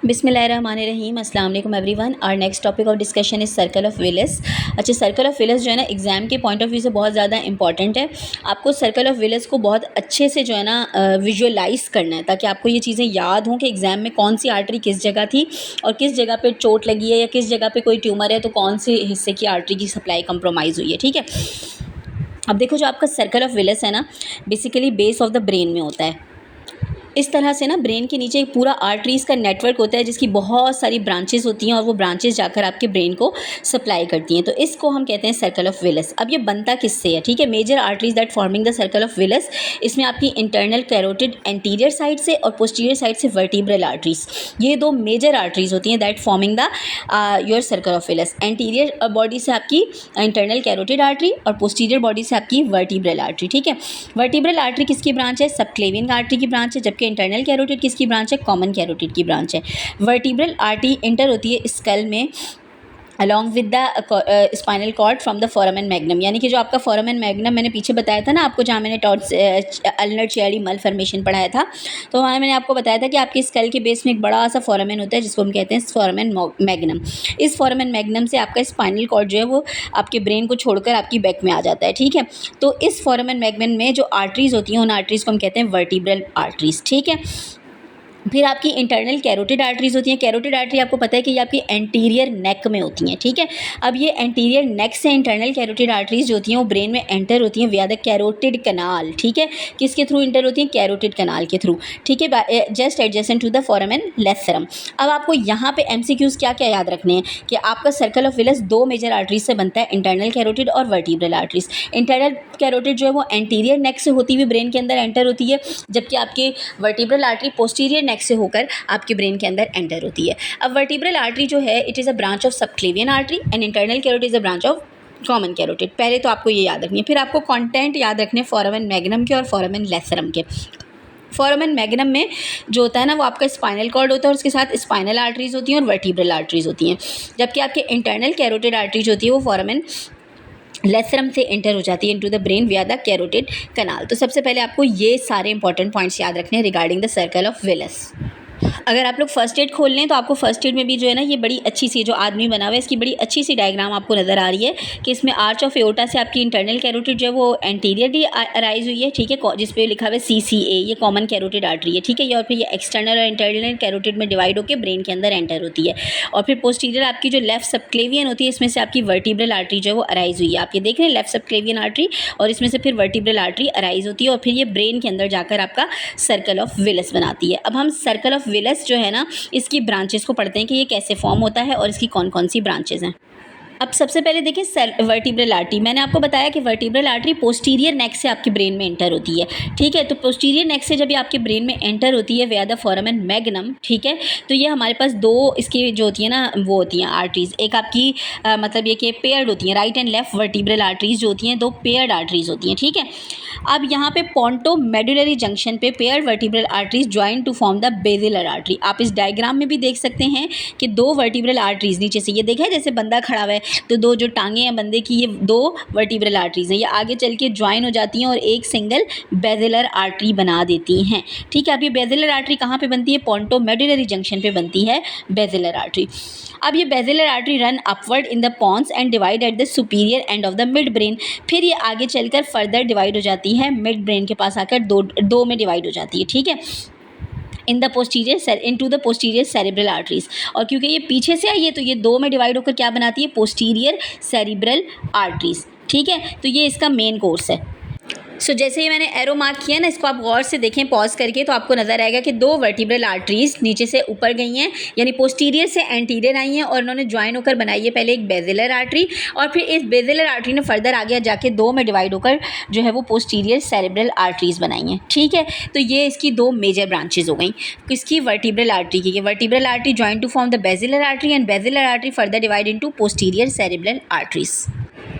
बिस्मिल्लाहिर्रहमानिर्रहीम अस्सलाम वालेकुम एवरीवन। और next topic of discussion is circle of Willis. अच्छा, सर्कल ऑफ विलिस जो है ना एग्ज़ाम के पॉइंट ऑफ व्यू से बहुत ज़्यादा इंपॉर्टेंट है। आपको सर्कल ऑफ विलिस को बहुत अच्छे से जो है ना विजुअलाइज़ करना है, ताकि आपको ये चीज़ें याद हों कि एग्ज़ाम में कौन सी आर्टरी किस जगह थी और किस जगह पे चोट लगी है या किस जगह पे कोई ट्यूमर है तो कौन से हिस्से की आर्टरी की सप्लाई कंप्रोमाइज़ हुई है। ठीक है, अब देखो जो आपका सर्कल ऑफ विलिस है ना basically base of the brain में होता है। इस तरह से ना ब्रेन के नीचे एक पूरा आर्टरीज़ का नेटवर्क होता है जिसकी बहुत सारी ब्रांचेस होती हैं और वो ब्रांचेस जाकर आपके ब्रेन को सप्लाई करती हैं, तो इसको हम कहते हैं सर्कल ऑफ विलिस। अब ये बनता किससे है? ठीक है, major arteries that forming the circle of Willis, इसमें आपकी इंटरनल कैरोटिड एंटीरियर साइड से और पोस्टीरियर साइड से वर्टिब्रल आर्टरीज, ये दो मेजर आर्टरीज होती हैं that forming the your circle of Willis. Anterior body से आपकी इंटरनल कैरोटिड आर्टरी और पोस्टीरियर बॉडी से आपकी वर्टिब्रल आर्टरी। ठीक है, वर्टिब्रल आर्टरी किसकी ब्रांच है? सबक्लेवियन आर्टरी की ब्रांच है, जबकि इंटरनल कैरोटिड किसकी ब्रांच है? कॉमन कैरोटिड की ब्रांच है। वर्टिब्रल आर्टरी इंटर होती है स्कल में along with the spinal cord from the foramen magnum, यानी कि जो आपका फोरामेन मैग्नम मैंने पीछे बताया था ना आपको, जहाँ मैंने अल्नर चियारी मलफॉर्मेशन पढ़ाया था, तो वहाँ मैंने आपको बताया था कि आपके स्कल के बेस में एक बड़ा सा फोरामेन होता है जिसको हम कहते हैं फोरामेन मैग्नम। इस फोरामेन मैग्नम से आपका स्पाइनल कॉर्ड जो है वो आपके ब्रेन को छोड़कर आपकी बैक में आ जाता है। ठीक है, तो इस फोरामेन मैग्नम में जो आर्टरीज होती हैं उन आर्टरीज को हम कहते हैं वर्टिब्रल आर्टरीज। ठीक है, फिर आपकी इंटरनल कैरोटिड आर्टरीज होती हैं। कैरोटिड आर्टरी आपको पता है कि ये आपकी एंटीरियर नेक में होती हैं। ठीक है, अब ये एंटीरियर नेक से इंटरनल कैरोटिड आर्टरीज जो होती हैं वो ब्रेन में एंटर होती हैं विया द कैरोटिड कनाल। ठीक है, किसके थ्रू इंटर होती हैं? कैरोटिड कनाल के थ्रू। ठीक है, just adjacent to the foramen lacerum. अब आपको यहाँ पे एमसीक्यूज क्या क्या याद रखने हैं कि आपका सर्कल ऑफ विलिस दो मेजर आर्टरीज से बनता है, इंटरनल कैरोटिड और वर्टिब्रल आर्टरीज। इंटरनल कैरोटिड जो है वो एंटीरियर नेक से होती हुई ब्रेन के अंदर एंटर होती है, जबकि आपकी वर्टिब्रल आर्टरी पोस्टीरियर नेक से होकर आपके ब्रेन के अंदर एंटर होती है। अब वर्टिब्रल आर्टरी जो है it is a branch of subclavian artery and internal carotid is a branch of common carotid. पहले तो आपको ये याद रखनी है, फिर आपको कंटेंट याद रखने फोरामेन मैग्नम के और फोरामेन लेसरम के। फोरामेन मैग्नम में जो होता है ना वो आपका स्पाइनल कॉर्ड होता है और उसके साथ स्पाइनल आर्टरीज होती हैं और वर्टिब्रल आर्टरीज होती हैं, जबकि आपके इंटरनल कैरोटिड आर्टरी जो होती है वो फोरामेन लेसरम से एंटर हो जाती है into the brain via the carotid canal. तो सबसे पहले आपको ये सारे इंपॉर्टेंट पॉइंट्स याद रखने हैं regarding the circle of Willis. अगर आप लोग फर्स्ट एड खोल लें तो आपको फर्स्ट एड में भी जो है ना ये बड़ी अच्छी सी जो आदमी बना हुआ है इसकी बड़ी अच्छी सी डायग्राम आपको नज़र आ रही है कि इसमें आर्च ऑफ एओर्टा से आपकी इंटरनल कैरोटिड जो है वो एंटीरियरली अराइज हुई है। ठीक है, जिस पे लिखा हुआ है CCA, ये कॉमन कैरोटिड आर्टरी है। ठीक है, और फिर ये एक्सटर्नल और इंटरनल कैरोटिड में डिवाइड होकर ब्रेन के अंदर एंटर होती है। और फिर पोस्टीरियर आपकी जो लेफ्ट सबक्लेवियन होती है इसमें से आपकी वर्टिब्रल आर्टरी जो है वो अराइज हुई है। आप ये देख रहे हैं लेफ्ट सबक्लेवियन आर्टरी और इसमें से फिर वर्टिब्रल आर्टरी अराइज होती है और फिर ये ब्रेन के अंदर जाकर आपका सर्कल ऑफ विलिस बनाती है। अब हम सर्कल ऑफ विलिस जो है ना इसकी ब्रांचेस को पढ़ते हैं कि ये कैसे फॉर्म होता है और इसकी कौन कौन सी ब्रांचेस हैं। अब सबसे पहले देखिए वर्टिब्रल आर्टरी, मैंने आपको बताया कि वर्टिब्रल आर्टरी पोस्टीरियर नेक से आपके ब्रेन में एंटर होती है। ठीक है, तो पोस्टीरियर नेक से जब ये आपके ब्रेन में एंटर होती है विया द फोरामेन मैग्नम, ठीक है, तो ये हमारे पास दो इसकी जो होती है ना वो होती हैं आर्टरीज। एक आपकी मतलब ये कि पेयर्ड होती हैं, right and left vertebral arteries जो होती हैं दो पेयर्ड आर्टरीज होती हैं। ठीक है, अब यहाँ पे पोंटो मेडुलरी जंक्शन पे paired vertebral arteries join to form the basilar artery. आप इस डायग्राम में भी देख सकते हैं कि दो वर्टिब्रल आर्टरीज नीचे से, ये देखा है जैसे बंदा खड़ा हुआ है तो दो जो टांगे हैं बंदे की ये दो वर्टिब्रल आर्टरीज हैं, ये आगे चल के ज्वाइन हो जाती हैं और एक सिंगल बेसिलर आर्टरी बना देती हैं। ठीक है, अब ये बेसिलर आर्टरी कहाँ पे बनती है? पोंटो मेडुलरी जंक्शन पे बनती है बेसिलर आर्टरी। अब ये basilar artery run upward in the pons and divide at the superior end of the midbrain. फिर ये आगे चलकर फर्दर डिवाइड हो जाती है मिड ब्रेन के पास आकर दो में डिवाइड हो जाती है। ठीक है, in the posterior into the posterior cerebral arteries. और क्योंकि ये पीछे से आई है तो ये दो में डिवाइड होकर क्या बनाती है? Posterior cerebral arteries. ठीक है, तो ये इसका मेन कोर्स है। सो जैसे ही मैंने एरो मार्क किया ना, इसको आप गौर से देखें पॉज करके तो आपको नजर आएगा कि दो वर्टिब्रल आर्टरीज नीचे से ऊपर गई हैं, यानी पोस्टीरियर से एंटीरियर आई हैं और उन्होंने ज्वाइन होकर बनाई है पहले एक बेसिलर आर्टरी और फिर इस बेसिलर आर्टरी ने फर्दर आगे जाके दो में डिवाइड होकर जो है वो पोस्टीरियर सेरिब्रल आर्टरीज बनाई हैं। ठीक है, तो ये इसकी दो मेजर ब्रांचेज हो गई किसकी? वर्टिब्रल आर्टरी की। Vertebral artery join to form the basilar artery and basilar artery further divide into posterior cerebral arteries.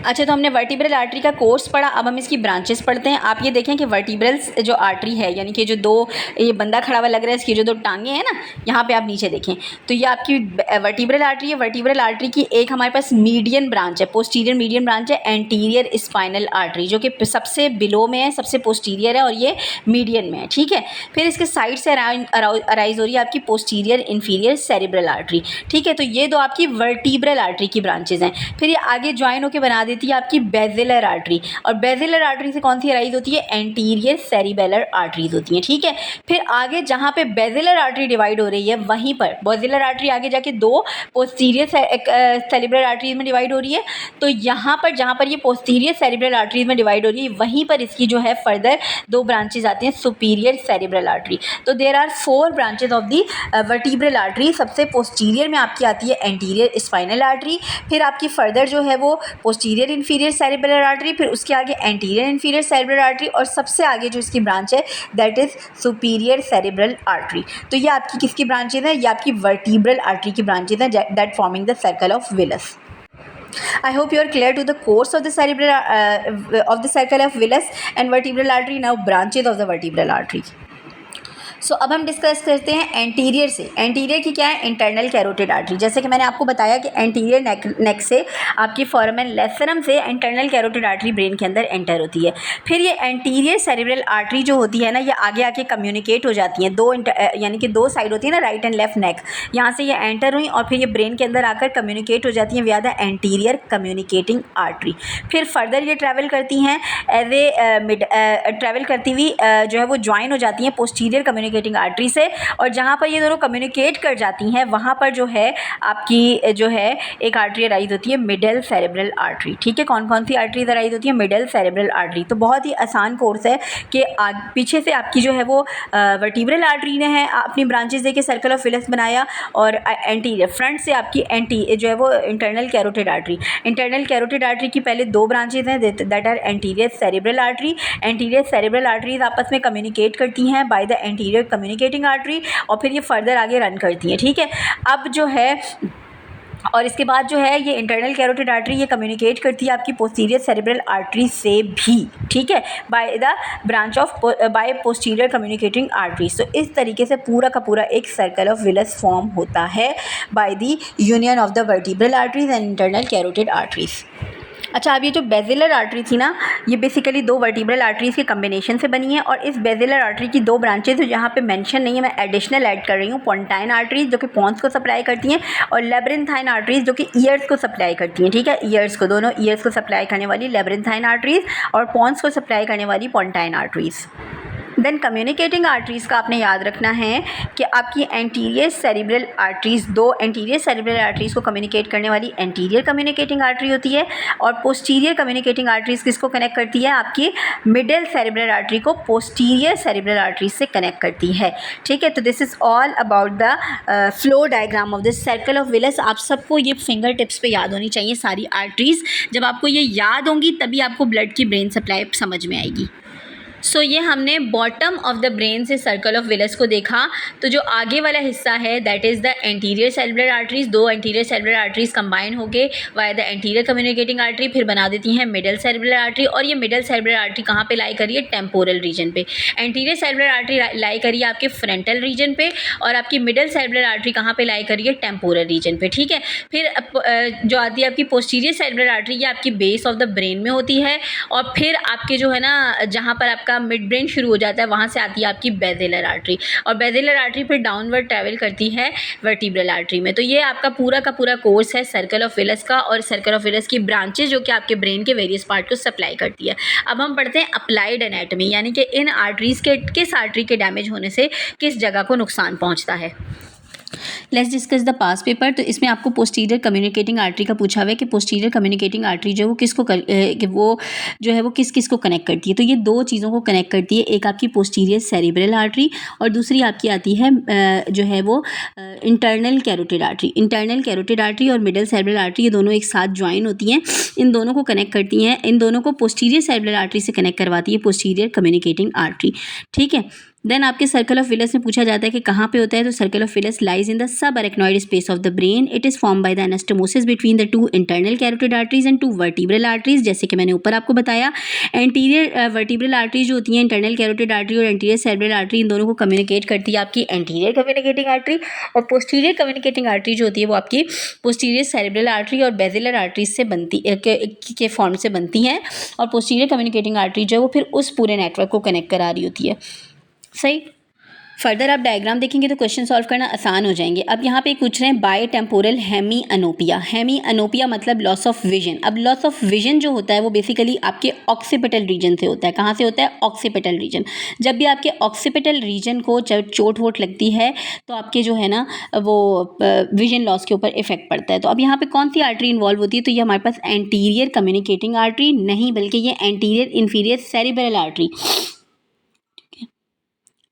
अच्छा, तो हमने वर्टिब्रल आर्टरी का कोर्स पढ़ा, अब हम इसकी ब्रांचेस पढ़ते हैं। आप ये देखें कि वर्टिब्रल्स जो आर्टरी है, यानी कि जो दो, ये बंदा खड़ा हुआ लग रहा है, इसकी जो दो टांगे हैं ना, यहाँ पे आप नीचे देखें तो ये आपकी वर्टिब्रल आर्टरी है। वर्टिब्रल आर्टरी की एक हमारे पास मीडियन ब्रांच है, पोस्टीरियर मीडियन ब्रांच है एंटीरियर स्पाइनल आर्टरी, जो कि सबसे बिलो में है, सबसे पोस्टीरियर है और ये मीडियन में है, ठीक है। फिर इसके साइड से अराइज हो रही है आपकी पोस्टीरियर इंफीरियर सेरिब्रल आर्टरी, ठीक है। तो ये दो आपकी वर्टिब्रल आर्टरी की ब्रांचेज हैं। फिर ये आगे ज्वाइन होकर बना देती है आपकी बेसिलर आर्टरी, और बेसिलर आर्टरी से कौन सी अराइज होती है, एंटीरियर सेरिबेलर आर्टरीज होती हैं, ठीक है। फिर आगे जहाँ पे बेसिलर आर्टरी डिवाइड हो रही है, वहीं पर बेसिलर आर्टरी आगे जाके दो पोस्टीरियर सेरिब्रल आर्टरीज में डिवाइड हो रही है। तो यहाँ पर जहाँ पर ये पोस्टीरियर सेरिब्रल आर्टरीज में डिवाइड हो रही है, वहीं पर इसकी जो है फर्दर दो ब्रांचेज आती हैं, सुपीरियर सेरिब्रल आर्टरी। तो there are 4 branches of the vertebral artery. सबसे पोस्टीरियर में आपकी आती है एंटीरियर स्पाइनल आर्टरी, फिर आपकी फर्दर जो है वो पोस्टीरियर इंफीरियर सेरिब्रल आर्टरी, फिर उसके आगे एंटीरियर इंफीरियर सेरिब्रल आर्टरी, और सबसे आगे जो इसकी ब्रांच है that is superior cerebral artery. तो ये आपकी किसकी ब्रांचेज है, ये आपकी वर्टिब्रल आर्टरी की ब्रांचेज हैं that forming the circle of villous. I hope you are clear to the course of the circle of Willis and vertebral artery. Now branches of the vertebral artery. सो अब हम discuss करते हैं anterior से। Anterior की क्या है, internal carotid artery. जैसे कि मैंने आपको बताया कि एंटीरियर नेक से आपकी फोरामेन लेसरम से इंटरनल कैरोटिड आर्टरी ब्रेन के अंदर एंटर होती है। फिर ये एंटीरियर सेरिब्रल आर्टरी जो होती है ना, ये आगे आके कम्युनिकेट हो जाती हैं, यानी कि दो साइड होती है ना, राइट एंड लेफ्ट नेक, यहाँ से ये एंटर हुई और फिर ये ब्रेन के अंदर आकर कम्युनिकेट हो जाती हैं विया द एंटीरियर कम्युनिकेटिंग आर्टरी। फिर फर्दर ये ट्रैवल करती हैं एज ए ट्रैवल करती हुई जो है वो ज्वाइन हो जाती हैं पोस्टीरियर कम्युनिकेटिंग आर्टरी से, और जहाँ पर ये दोनों कम्युनिकेट कर जाती हैं वहाँ पर जो है आपकी जो है एक आर्टरी अराइज होती है मिडल सेरेब्रल आर्टरी, ठीक है। कौन कौन सी आर्टरीज अराइज होती है, मिडल सेरेब्रल आर्टरी। तो बहुत ही आसान कोर्स है कि पीछे से आपकी जो है वो वर्टिब्रल आर्टरी ने है अपनी ब्रांचेस देके सर्कल ऑफ विलस बनाया, और एंटीरियर फ्रंट से आपकी जो है वो internal carotid artery. Internal carotid artery की पहले दो ब्रांचेज हैं that are anterior cerebral artery. Anterior cerebral arteries आपस में कम्युनिकेट करती हैं by the anterior communicating artery, और फिर ये फर्दर आगे रन करती हैं, ठीक है। अब जो है और इसके बाद जो है ये इंटरनल कैरोटिड आर्टरी ये कम्युनिकेट करती है आपकी पोस्टीरियर सेरेब्रल आर्टरी से भी, ठीक है, by the branch of by posterior communicating arteries. तो इस तरीके से पूरा का पूरा एक सर्कल ऑफ विलस फॉर्म होता है by the union of the vertebral arteries and internal carotid arteries. अच्छा, अब ये जो बेसिलर आर्टरी थी ना, ये बेसिकली दो वर्टिब्रल आर्टरीज के कम्बिनेशन से बनी है, और इस बेसिलर आर्टरी की दो ब्रांचेज यहाँ पे मेंशन नहीं है, मैं एडिशनल ऐड कर रही हूँ। पोंटाइन आर्टरीज जो कि पॉन्स को सप्लाई करती हैं, और लेब्रिंथाइन आर्टरीज जो कि ईयर्स को सप्लाई करती हैं, ठीक है। ईयर्स को, दोनों ईयर्स को सप्लाई करने वाली लेब्रिंथाइन आर्टरीज और पॉन्स को सप्लाई करने वाली पोंटाइन आर्टरीज। देन कम्युनिकेटिंग आर्टरीज़ का आपने याद रखना है कि आपकी एंटीरियर सेरिब्रल आर्टरीज़, दो एंटीरियर सेरिब्रल आर्टरीज़ को कम्युनिकेट करने वाली एंटीरियर कम्युनिकेटिंग आर्टरी होती है, और पोस्टीरियर कम्युनिकेटिंग आर्टरीज़ किसको कनेक्ट करती है, आपकी मिडिल सेरिब्रल आर्टरी को पोस्टीरियर सेरिब्रल आर्टरीज से कनेक्ट करती है, ठीक है। तो this is all about the flow diagram of this circle of villous. आप सबको ये फिंगर टिप्स पे याद होनी चाहिए सारी आर्टरीज़। जब आपको ये याद होंगी तभी आपको ब्लड की ब्रेन सप्लाई समझ में आएगी। सो ये हमने बॉटम ऑफ द ब्रेन से सर्कल ऑफ विलस को देखा। तो जो आगे वाला हिस्सा है that is the anterior cerebral arteries. दो एंटीरियर सेरिब्रल आर्टरीज कंबाइन होके via the anterior communicating artery फिर बना देती हैं मिडल सेरिब्रल आर्टरी, और ये मिडल सेरिब्रल आर्टरी कहाँ पे लाई करी है, टेम्पोरल रीजन पे। एंटीरियर सेरिब्रल आर्टरी लाई करी है आपके फ्रंटल रीजन पे, और आपकी मिडल सेरिब्रल आर्टरी कहाँ पे लाई करी है, टेम्पोरल रीजन पे, ठीक है। फिर जो आती है आपकी पोस्टीरियर सेरिब्रल आर्टरी, ये आपकी बेस ऑफ द ब्रेन में होती है, और फिर आपके जो है ना जहाँ पर आपका मिड ब्रेन शुरू हो जाता है वहाँ से आती है आपकी बेसिलर आर्टरी, और बेसिलर आर्टरी फिर डाउनवर्ड ट्रैवल करती है वर्टिब्रल आर्टरी में। तो ये आपका पूरा का पूरा कोर्स है सर्कल ऑफ विलस का, और सर्कल ऑफ विलस की ब्रांचेज जो कि आपके ब्रेन के वेरियस पार्ट को सप्लाई करती है। अब हम पढ़ते हैं अप्लाइड एनाटॉमी, यानी कि इन आर्टरीज़ के किस आर्टरी के डैमेज होने से किस जगह को नुकसान पहुँचता है। Let's discuss the pass paper. तो इसमें आपको पोस्टीरियर कम्युनिकेटिंग आर्टरी का पूछा हुआ है कि पोस्टीरियर कम्युनिकेटिंग आर्टरी जो है वो किसको कि वो जो है वो किस किस को कनेक्ट करती है। तो ये दो चीज़ों को कनेक्ट करती है, एक आपकी पोस्टीरियर सेरिब्रल आर्टरी और दूसरी आपकी आती है जो है वो internal carotid artery. Internal carotid artery और मिडल सेरिब्रल आर्टरी ये दोनों एक साथ ज्वाइन होती हैं, इन दोनों को कनेक्ट करती हैं, इन दोनों को पोस्टीरियर सेरिब्रल आर्टरी से कनेक्ट करवाती है पोस्टीरियर कम्युनिकेटिंग आर्टरी, ठीक है। देन आपके सर्कल ऑफ विलस में पूछा जाता है कि कहाँ पे होता है, तो circle of Willis lies in the subarachnoid space of the brain. It is form by the anastomosis between the two internal carotid arteries and two vertebral arteries. जैसे कि मैंने ऊपर आपको बताया, एंटीरियर वर्टिब्रल आर्टरी जो होती है, internal carotid artery और एंटीरियर सेरेब्रल आर्टरी, इन दोनों को कम्युनिकेट करती है आपकी एंटीरियर कम्युनिकेटिंग आर्टरी, और पोस्टीरियर कम्युनिकेटिंग आर्टरी जो होती है वो आपकी पोस्टीरियर सेरेब्रल आर्टरी और बेसिलर आर्टरीज से बनती के फॉर्म से बनती हैं, और पोस्टीरियर कम्युनिकेटिंग आर्टरी जो है वो फिर उस पूरे नेटवर्क को कनेक्ट करा रही होती है. सही. फर्दर आप डायग्राम देखेंगे तो क्वेश्चन सॉल्व करना आसान हो जाएंगे. अब यहाँ पे पूछ रहे हैं बाय टेम्पोरल हेमी अनोपिया. हेमी अनोपिया मतलब लॉस ऑफ विजन. अब लॉस ऑफ विजन जो होता है वो बेसिकली आपके ऑक्सीपिटल रीजन से होता है. कहाँ से होता है? Occipital region. जब भी आपके ऑक्सीपिटल रीजन को जब चोट वोट लगती है तो आपके जो है ना वो विजन लॉस के ऊपर इफेक्ट पड़ता है. तो अब यहाँ पे कौन सी आर्टरी इन्वॉल्व होती है? तो ये हमारे पास एंटीरियर कम्युनिकेटिंग आर्टरी नहीं, बल्कि ये anterior inferior cerebral artery.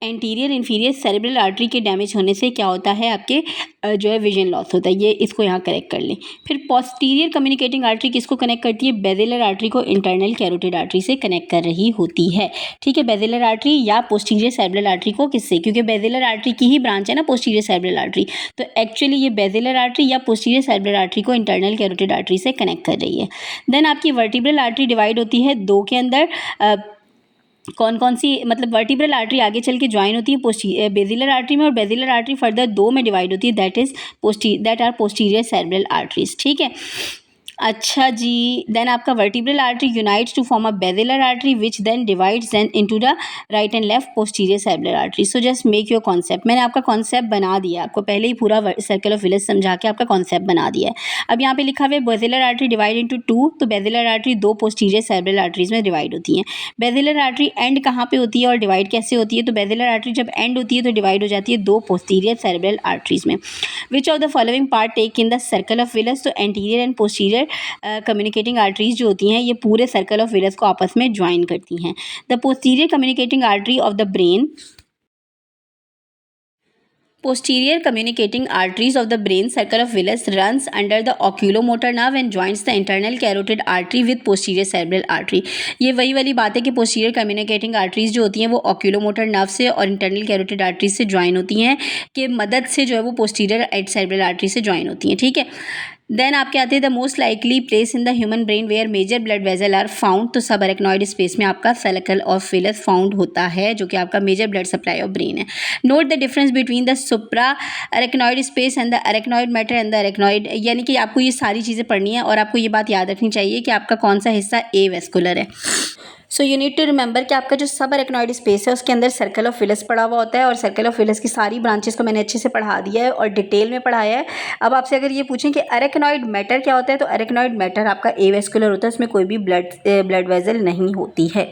Anterior inferior cerebral artery के डैमेज होने से क्या होता है, आपके जो है विजन लॉस होता है. ये इसको यहाँ करेक्ट कर लें. फिर पोस्टीरियर कम्युनिकेटिंग आर्टरी किसको कनेक्ट करती है? बेसिलर आर्टरी को इंटरनल कैरोटिड आर्टरी से कनेक्ट कर रही होती है. ठीक है, बेसिलर आर्टरी या पोस्टीरियर सेरेब्रल आर्टरी को किससे? क्योंकि बेसिलर आर्टरी की ही ब्रांच है ना पोस्टीरियर सेरेब्रल आर्टरी, तो एक्चुअली ये बेसिलर आर्टरी या पोस्टीरियर सेरेब्रल आर्टरी को इंटरनल कैरोटिड आर्टरी से कनेक्ट कर रही है. देन आपकी वर्टिब्रल आर्टरी डिवाइड होती है दो के अंदर. कौन कौन सी? मतलब वर्टिब्रल आर्टरी आगे चल के ज्वाइन होती है बेसिलर आर्टरी में, और बेसिलर आर्टरी फर्दर दो में डिवाइड होती है, that are posterior cerebral arteries. ठीक है, अच्छा जी. देन आपका vertebral artery unites to form a basilar artery which then divides then into the right and left posterior cerebral artery. So just make your concept. मैंने आपका concept बना दिया, आपको पहले ही पूरा सर्कल ऑफ विलस समझा के आपका कॉन्सेप्ट बना दिया है. अब यहाँ पे लिखा हुआ है basilar artery divide into two. तो बेसिलर आर्टरी दो पोस्टीरियर सेरेब्रल आर्टरीज में डिवाइड होती हैं. बेसिलर आर्टरी एंड कहाँ पे होती है और डिवाइड कैसे होती है? तो बेसिलर आर्टरी जब एंड होती है तो डिवाइड हो जाती है दो पोस्टीरियर सेरेब्रल आर्टरीज में. Which of the following part take in the circle of Willis? तो anterior and posterior communicating arteries जो होती हैं ये पूरे सर्कल ऑफ विलस को आपस में ज्वाइन करती हैं. The posterior communicating artery of the brain. Posterior communicating arteries of the brain circle of Willis runs under the oculomotor nerve and joins the internal carotid artery with posterior cerebral artery. ये वही वाली बात है कि posterior communicating arteries जो होती हैं वो oculomotor nerve से और internal carotid arteries से ज्वाइन होती हैं, कि मदद से जो है वो posterior cerebral artery से ज्वाइन होती हैं. ठीक है. देन आपके आते हैं the most likely place in the human brain where major blood vessel are found. तो सब अरेक्नॉइड स्पेस में आपका सर्कल ऑफ विलस फाउंड होता है, जो कि आपका major blood supply of brain है. Note the difference between the supra arachnoid space and the arachnoid matter and the arachnoid. यानी कि आपको ये सारी चीज़ें पढ़नी है और आपको ये बात याद रखनी चाहिए कि आपका कौन सा हिस्सा ए वेस्कुलर है. So you need to remember कि आपका जो सब अरेक्नॉइड स्पेस है उसके अंदर सर्कल ऑफ विलस पड़ा हुआ होता है, और सर्कल ऑफ विलस की सारी ब्रांचेस को मैंने अच्छे से पढ़ा दिया है और डिटेल में पढ़ाया है. अब आपसे अगर ये पूछें कि अरेक्नॉइड मैटर क्या होता है, तो अरेक्नॉइड मैटर आपका ए वेस्कुलर होता है, उसमें कोई भी ब्लड वेजल नहीं होती है.